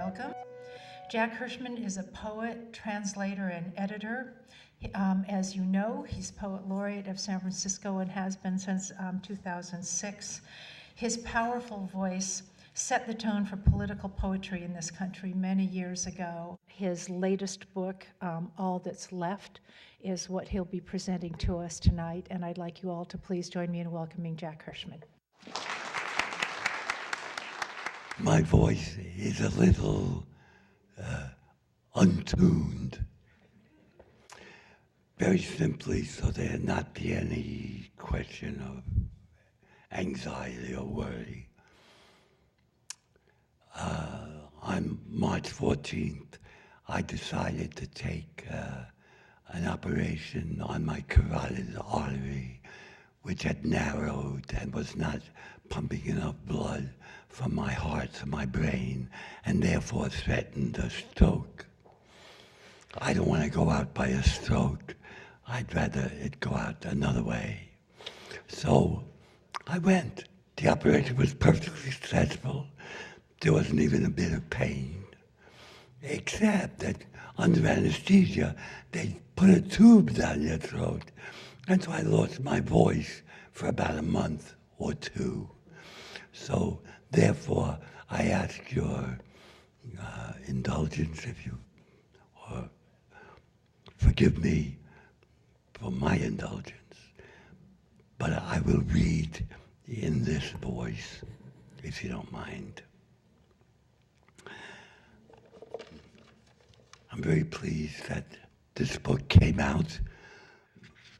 welcome. Jack Hirschman is a poet, translator, and editor. As you know, he's Poet Laureate of San Francisco and has been since 2006. His powerful voice set the tone for political poetry in this country many years ago. His latest book, All That's Left, is what he'll be presenting to us tonight, and I'd like you all to please join me in welcoming Jack Hirschman. My voice is a little untuned. Very simply, so there not be any question of anxiety or worry. On March 14th, I decided to take an operation on my carotid artery, which had narrowed and was not pumping enough blood from my heart to my brain, and therefore threatened a stroke. I don't want to go out by a stroke. I'd rather it go out another way. So I went. The operation was perfectly successful. There wasn't even a bit of pain, except that under anesthesia, they put a tube down your throat. And so I lost my voice for about a month or two. So therefore, I ask your indulgence, if you, or forgive me for my indulgence. But I will read in this voice, if you don't mind. I'm very pleased that this book came out.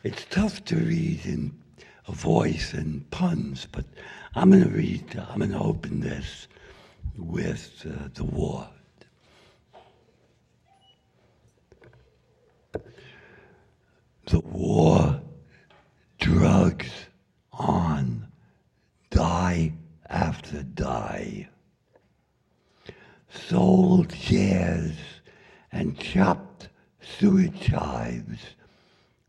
It's tough to read in a voice and puns, but I'm going to open this with the war. The war drugs on, die after die. Sold shares and chopped sewage chives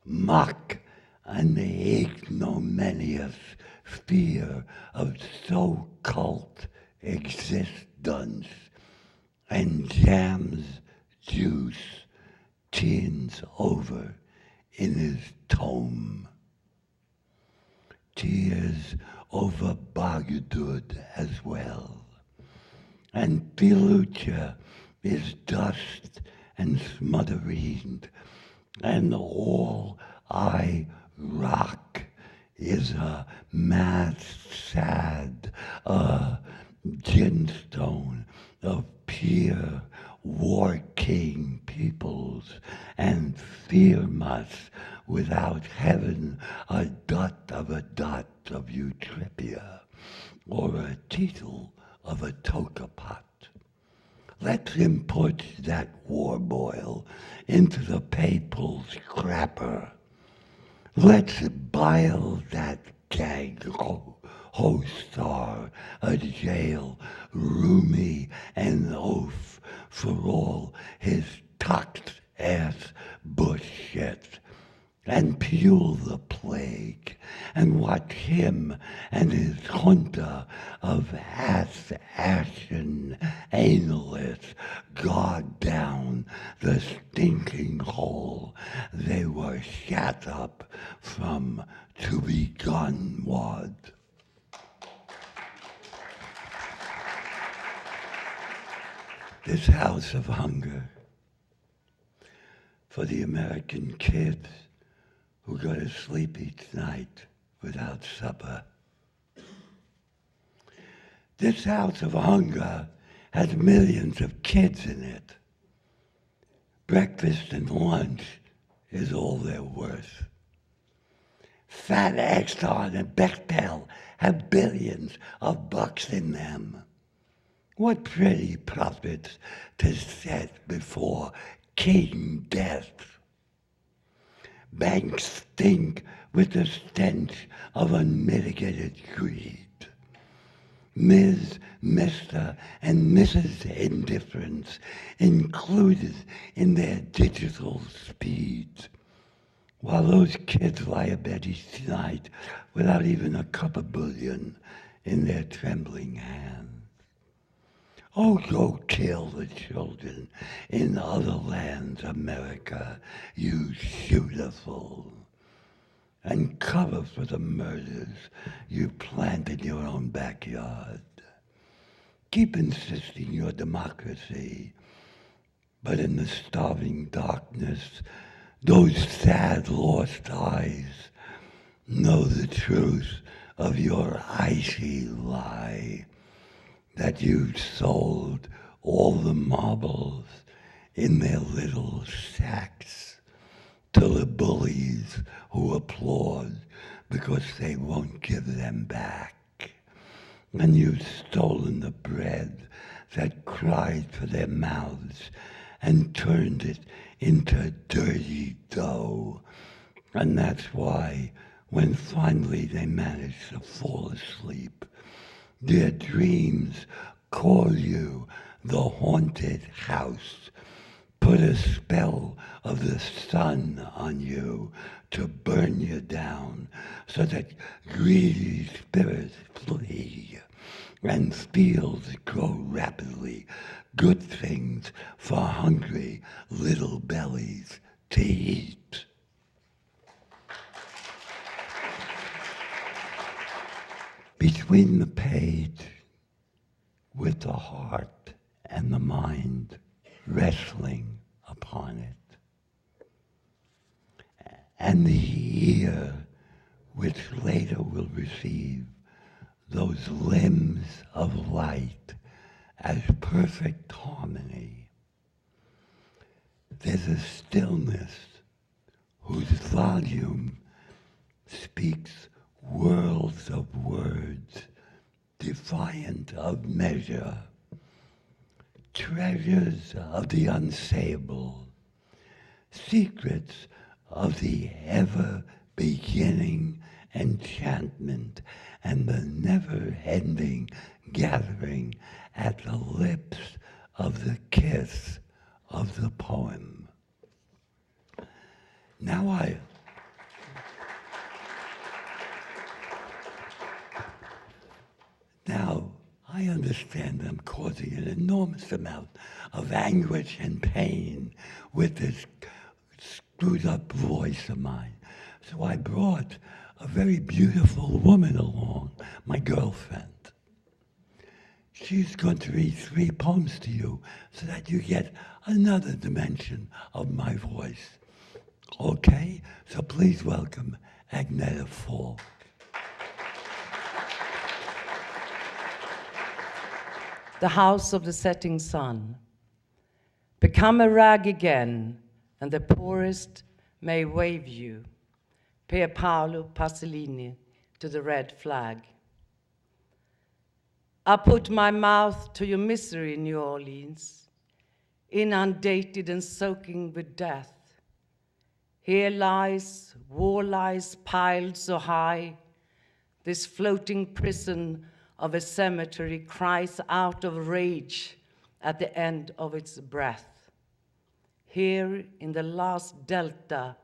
mock an ignominious fear of so-called existence, and jams juice tins over in his tome. Tears over Baghdad as well, and Fallujah is dust and smothering, and all I rock is a mass sad, gemstone of pure war-king peoples, and fearmas without heaven a dot of Eutripia, or a title of a tokapot. Let him put that war boil into the papal's crapper. Let's bile that gag hostar a jail, roomy and oaf for all his tucked ass bullshit, and pule the plague, and watch him and his junta of ass-ashen analysts guard down the stinking hole they were shut up from to be gunwad. This house of hunger for the American kids who go to sleep each night without supper. This house of hunger has millions of kids in it. Breakfast and lunch is all they're worth. Fat Exxon and Bechtel have billions of bucks in them. What pretty profits to set before King Death. Banks stink with the stench of unmitigated greed. Ms., Mr., and Mrs. Indifference included in their digital speeds, while those kids lie abed each night without even a cup of bouillon in their trembling hands. Oh, go kill the children in other lands, America, you beautiful. And cover for the murders you planned in your own backyard. Keep insisting you're democracy, but in the starving darkness, those sad lost eyes know the truth of your icy lie, that you sold all the marbles in their little sacks to the bullies who applaud because they won't give them back. And you've stolen the bread that cried for their mouths and turned it into dirty dough. And that's why, when finally they manage to fall asleep, their dreams call you the haunted house, put a spell of the sun on you to burn you down so that greedy spirits flee and fields grow rapidly, good things for hungry little bellies to eat. Between the page, with the heart and the mind wrestling upon it, and the ear which later will receive those limbs of light as perfect harmony. There's a stillness whose volume speaks worlds of words, defiant of measure, treasures of the unsayable, secrets of the ever-beginning enchantment and the never-ending gathering at the lips of the kiss of the poem. Now I understand I'm causing an enormous amount of anguish and pain with this screwed up voice of mine. So I brought a very beautiful woman along, my girlfriend. She's going to read 3 poems to you so that you get another dimension of my voice. Okay? So please welcome Agneta Fall. The house of the setting sun. Become a rag again, and the poorest may wave you. Pier Paolo Pasolini to the red flag. I put my mouth to your misery, New Orleans, inundated and soaking with death. Here lies, war lies piled so high, this floating prison of a cemetery cries out of rage at the end of its breath. Here in the last delta,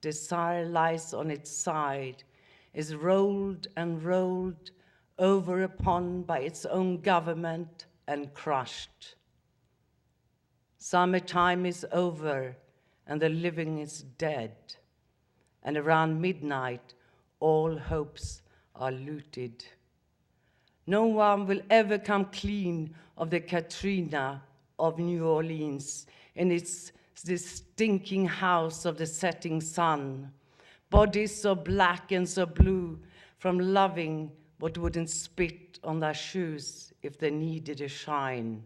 desire lies on its side, is rolled and rolled over upon by its own government and crushed. Summertime is over and the living is dead, and around midnight all hopes are looted. No one will ever come clean of the Katrina of New Orleans in this stinking house of the setting sun. Bodies so black and so blue from loving what wouldn't spit on their shoes if they needed a shine,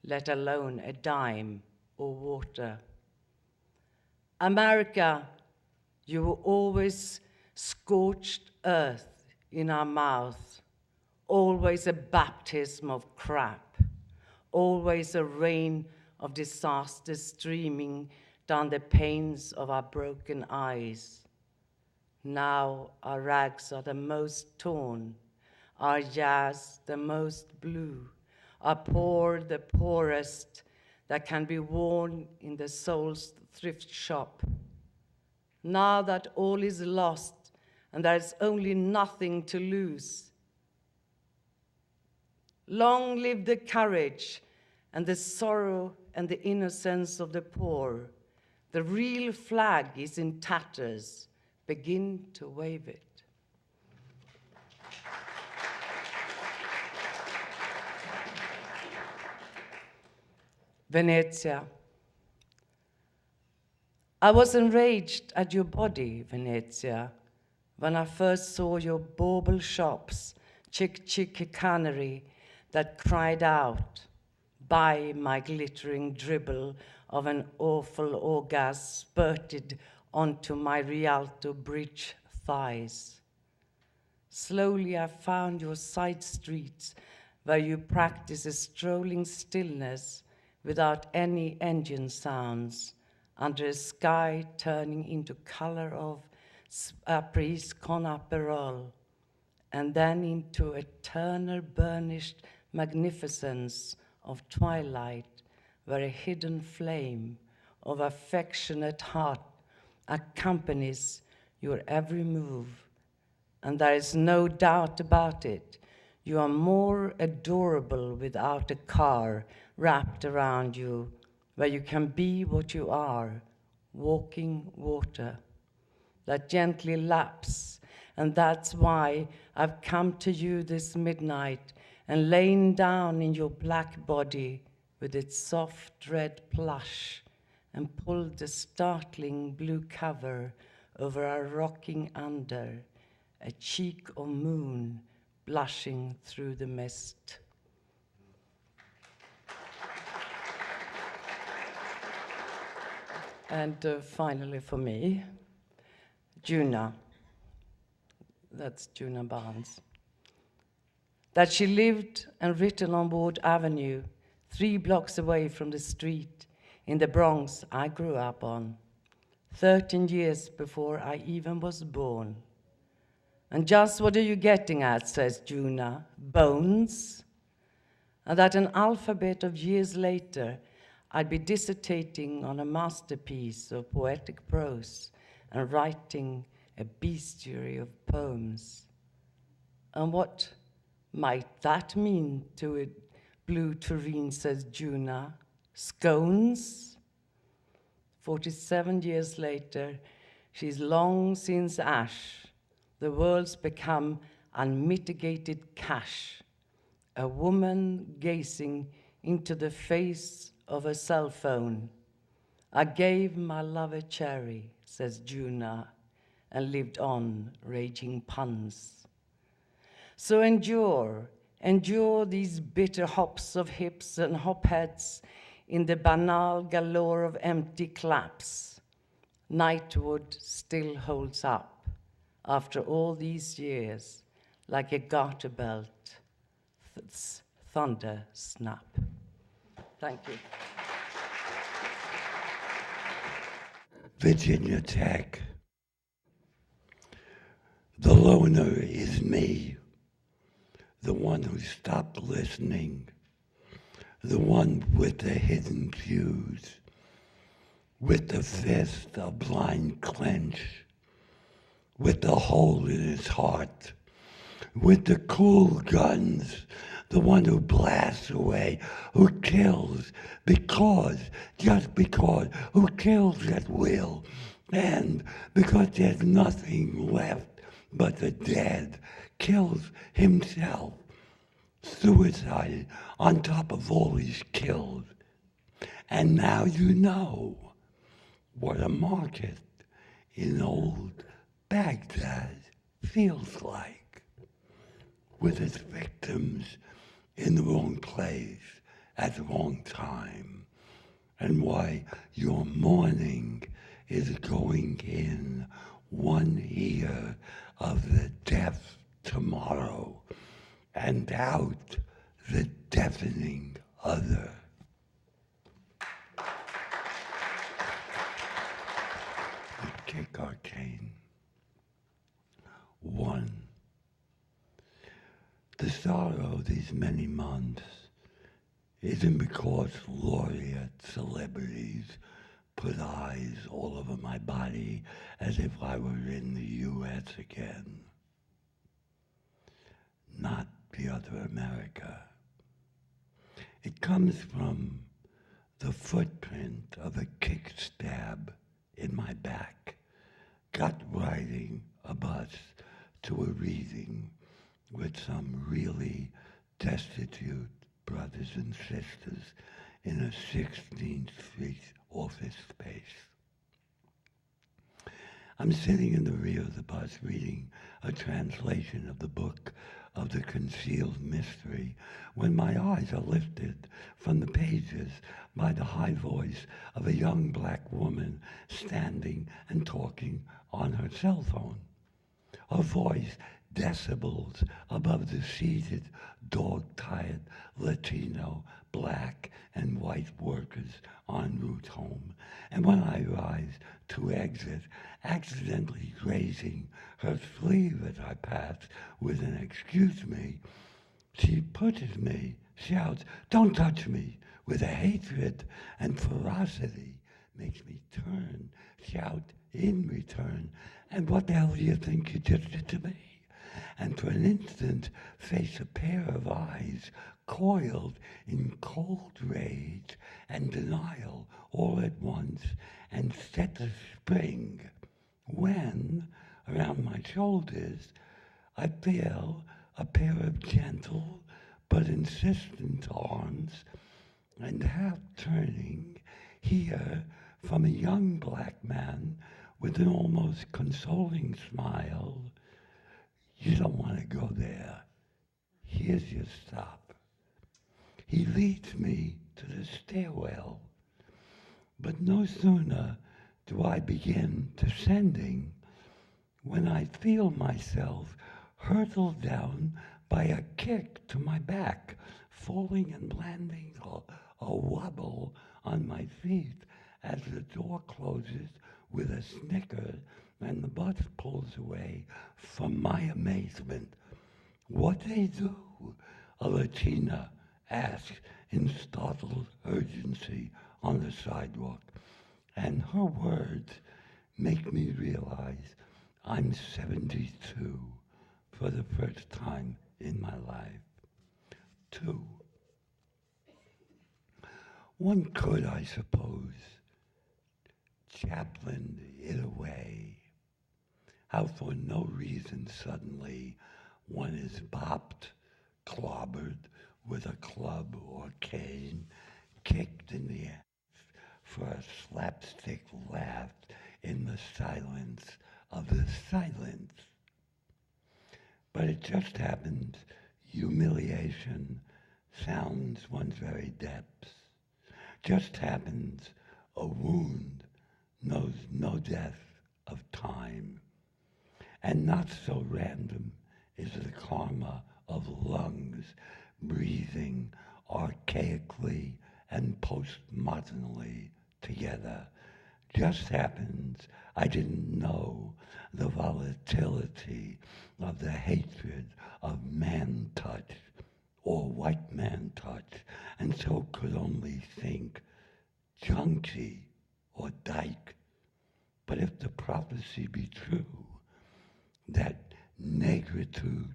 let alone a dime or water. America, you were always scorched earth in our mouth, always a baptism of crap, always a rain of disaster streaming down the panes of our broken eyes. Now our rags are the most torn, our jazz the most blue, our poor the poorest that can be worn in the soul's thrift shop. Now that all is lost and there is only nothing to lose, Long live the courage and the sorrow and the innocence of the poor. The real flag is in tatters. Begin to wave it. Venezia. I was enraged at your body, Venezia, when I first saw your bauble shops, chick canary, that cried out, buy my glittering dribble of an awful orgasm spurted onto my Rialto bridge thighs. Slowly I found your side streets where you practice a strolling stillness without any engine sounds, under a sky turning into color of Apres con Aperol, and then into eternal burnished magnificence of twilight, where a hidden flame of affectionate heart accompanies your every move. And there is no doubt about it, you are more adorable without a car wrapped around you, where you can be what you are, walking water that gently laps. And that's why I've come to you this midnight and lain down in your black body with its soft red plush and pulled the startling blue cover over our rocking under, a cheek of moon blushing through the mist. And finally for me, Juna. That's Juna Barnes. That she lived and written on Ward Avenue, 3 blocks away from the street in the Bronx I grew up on, 13 years before I even was born. And just what are you getting at, says Juna, bones? And that an alphabet of years later, I'd be dissertating on a masterpiece of poetic prose and writing a bestiary of poems. And what might that mean to a blue tureen, says Juna? Scones? 47 years later, she's long since ash. The world's become unmitigated cash. A woman gazing into the face of a cell phone. I gave my love a cherry, says Juna, and lived on raging puns. So endure these bitter hops of hips and hopheads in the banal galore of empty claps. Nightwood still holds up after all these years like a garter belt, thunder snap. Thank you. Virginia Tech. The loner is me, the one who stopped listening, the one with the hidden fuse, with the fist a blind clench, with the hole in his heart, with the cool guns, the one who blasts away, who kills just because, who kills at will, and because there's nothing left but the dead, kills himself, suicide on top of all he's killed. And now you know what a market in old Baghdad feels like, with its victims in the wrong place at the wrong time, and why your mourning is going in one ear of the deaf tomorrow and out the deafening other. The kick arcane. 1. The sorrow these many months isn't because laureate celebrities put eyes all over my body as if I were in the U.S. again. Not the other America. It comes from the footprint of a kick stab in my back, gut riding a bus to a reading with some really destitute brothers and sisters in a 16th Street office space. I'm sitting in the rear of the bus reading a translation of the book of the concealed mystery when my eyes are lifted from the pages by the high voice of a young black woman standing and talking on her cell phone. Her voice decibels above the seated, dog-tired Latino, black, and white workers en route home. And when I rise to exit, accidentally grazing her sleeve as I pass with an "excuse me," she pushes me, shouts, "Don't touch me," with a hatred and ferocity, makes me turn, shout in return, "And what the hell do you think you just did to me?" And for an instant face a pair of eyes coiled in cold rage and denial all at once, and set to spring when, around my shoulders, I feel a pair of gentle but insistent arms, and half turning, hear from a young black man with an almost consoling smile, "You don't want to go there. Here's your stop." He leads me to the stairwell, but no sooner do I begin descending when I feel myself hurtled down by a kick to my back, falling and landing a wobble on my feet as the door closes with a snicker and the bus pulls away. From my amazement, "What they do?" a Latina asks in startled urgency on the sidewalk, and her words make me realize I'm 72 for the first time in my life. 2. One could, I suppose, chaplain it away. How for no reason suddenly one is bopped, clobbered with a club or cane, kicked in the ass for a slapstick laugh in the silence of the silence. But it just happens humiliation sounds one's very depths. Just happens a wound knows no depth of time. And not so random is the karma of lungs breathing archaically and postmodernly together. Just happens I didn't know the volatility of the hatred of man touch or white man touch, and so could only think junkie or dyke. But if the prophecy be true, that negritude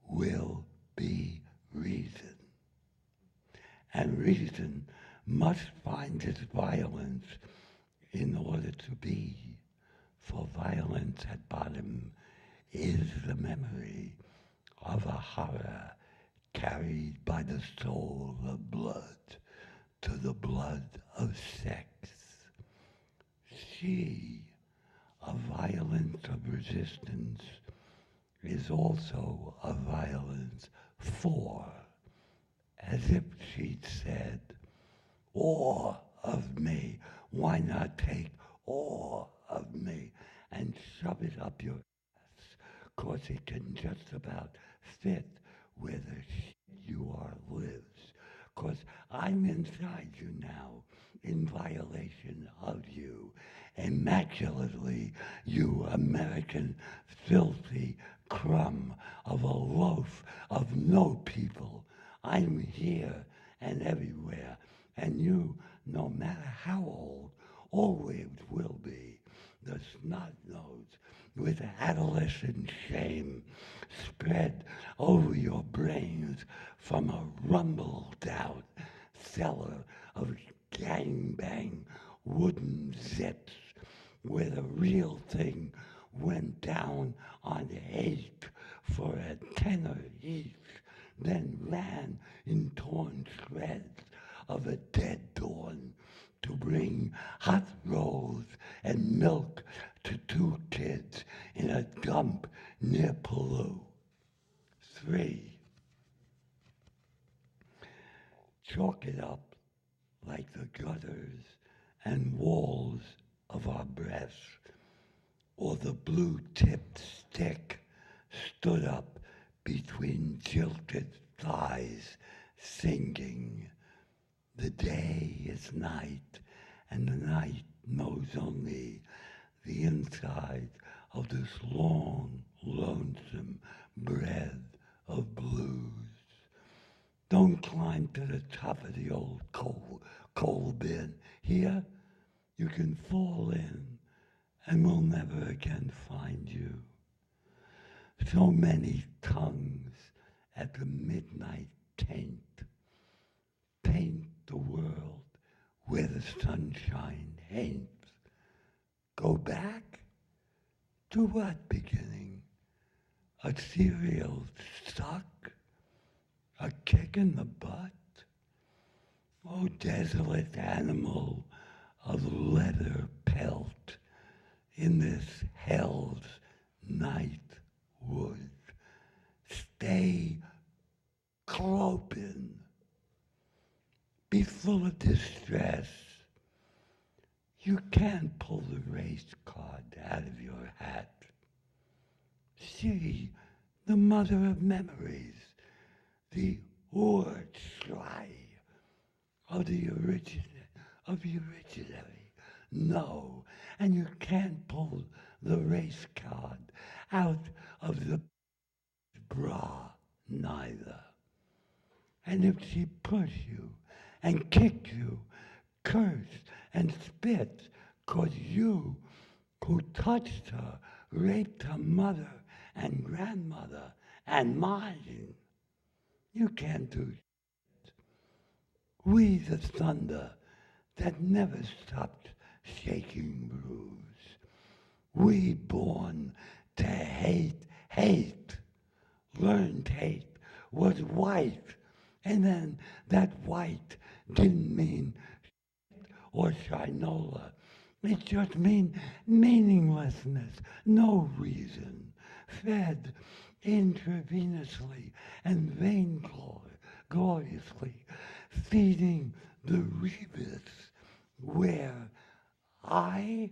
will be reason, and reason must find its violence in order to be, for violence at bottom is the memory of a horror carried by the soul of blood to the blood of sex. She, a violence of resistance, is also a violence for, as if she'd said, "All of me, why not take all of me and shove it up your ass, 'cause it can just about fit where the shit you are lives, 'cause I'm inside you now, in violation of you, immaculately, you American filthy crumb of a loaf of no people. I'm here and everywhere, and you, no matter how old, always will be the snot-nose with adolescent shame spread over your brains from a rumbled out cellar of gangbang wooden zips where the real thing went down on 8 for a tenner each, then ran in torn shreds of a dead dawn to bring hot rolls and milk to 2 kids in a dump near Pulu. 3. Chalk it up like the gutters and walls of our breasts, or the blue-tipped stick stood up between jilted thighs, singing, "The day is night, and the night knows only the inside of this long, lonesome bread of blues." Don't climb to the top of the old coal bin. Here, you can fall in, and we'll never again find you. So many tongues at the midnight taint paint the world where the sunshine ain't. Go back to what beginning? A cereal suck? A kick in the butt? Oh, desolate animal of leather pelt in this hell's night wood, stay clopen, be full of distress. You can't pull the race card out of your hat. See the mother of memories, the Urzschrei of the originary. No, and you can't pull the race card out of the bra neither. And if she pushed you and kicked you, cursed and spit, 'cause you who touched her raped her mother and grandmother and mine, you can't do shit. We the thunder that never stopped shaking bruise. We born to hate, learned hate was white, and then that white didn't mean shit or shinola. It just means meaninglessness, no reason, fed intravenously and vaingloriously, feeding the rebus where I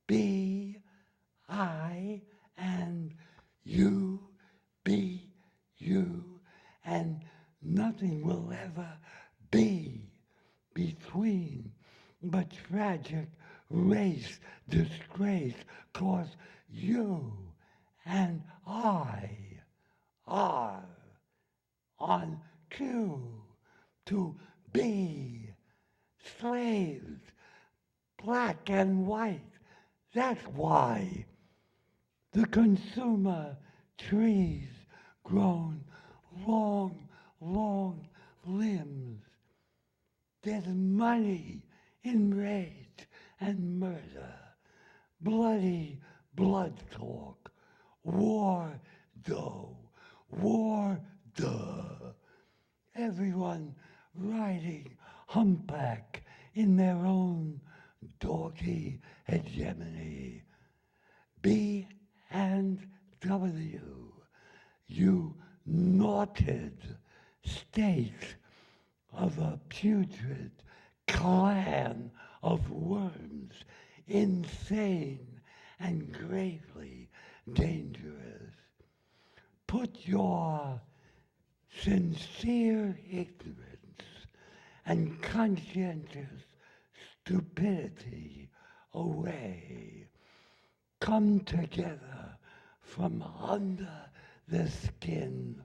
be I and you be you, and nothing will ever be between but tragic race disgrace, 'cause you and I are on cue to be slaves, black and white. That's why the consumer trees grown long limbs. There's money in rage and murder, bloody blood talk, war dough, war duh. Everyone riding humpback in their own doggy hegemony. B and W, you knotted state of a putrid clan of worms, insane and gravely dangerous. Put your sincere ignorance and conscientious stupidity away. Come together from under the skin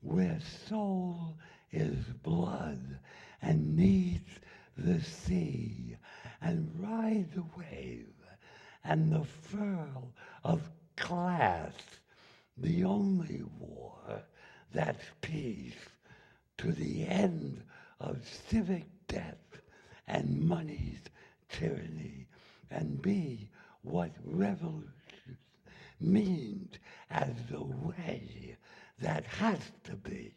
where soul is blood and needs the sea, and ride the wave and the furl of class, the only war that's peace to the end of and money's tyranny, and be what revolution means as the way that has to be.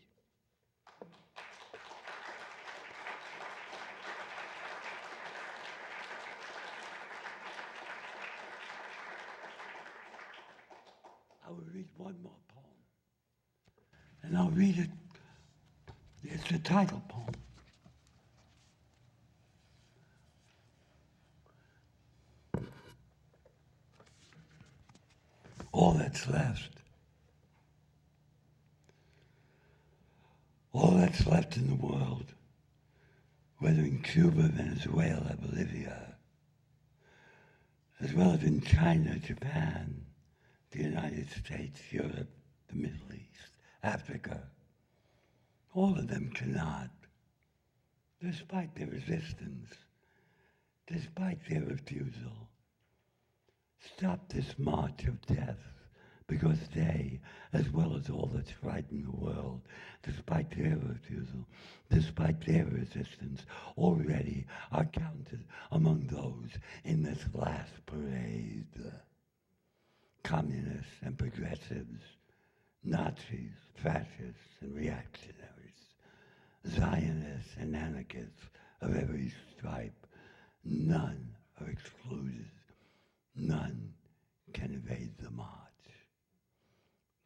I will read one more poem, and I'll read it. It's the title poem. All that's left. All that's left in the world, whether in Cuba, Venezuela, Bolivia, as well as in China, Japan, the United States, Europe, the Middle East, Africa, all of them cannot, despite their resistance, despite their refusal, stop this march of death, because they, as well as all that's right in the world, despite their refusal, despite their resistance, already are counted among those in this last parade. Communists and progressives, Nazis, fascists and reactionaries, Zionists and anarchists of every stripe, none are excluded. None can evade the march.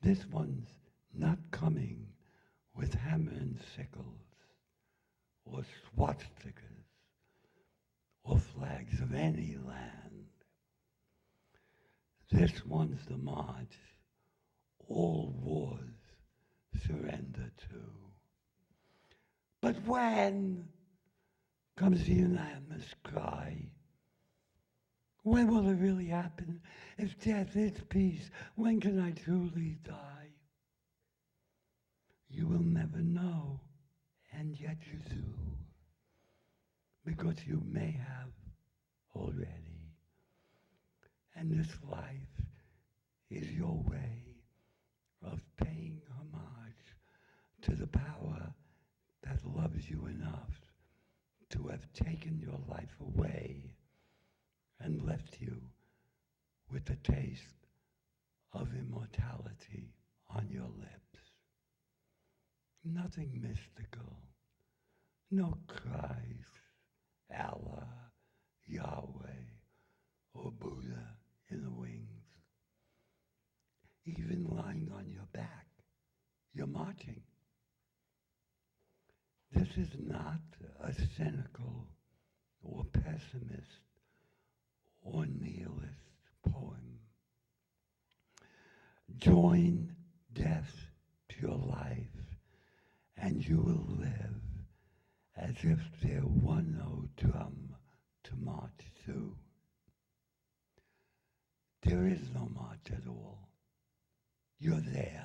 This one's not coming with hammer and sickles, or swastikas, or flags of any land. This one's the march all wars surrender to. But when comes the unanimous cry? When will it really happen? If death is peace, when can I truly die? You will never know, and yet you do, because you may have already. And this life is your way of paying homage to the power that loves you enough to have taken your life away and left you with the taste of immortality on your lips. Nothing mystical, no cries, Allah, Yahweh, or Buddha in the wings. Even lying on your back, you're marching. This is not a cynical or pessimist or nihilist poem. Join death to your life, and you will live as if there were no drum to march to. There is no march at all. You're there.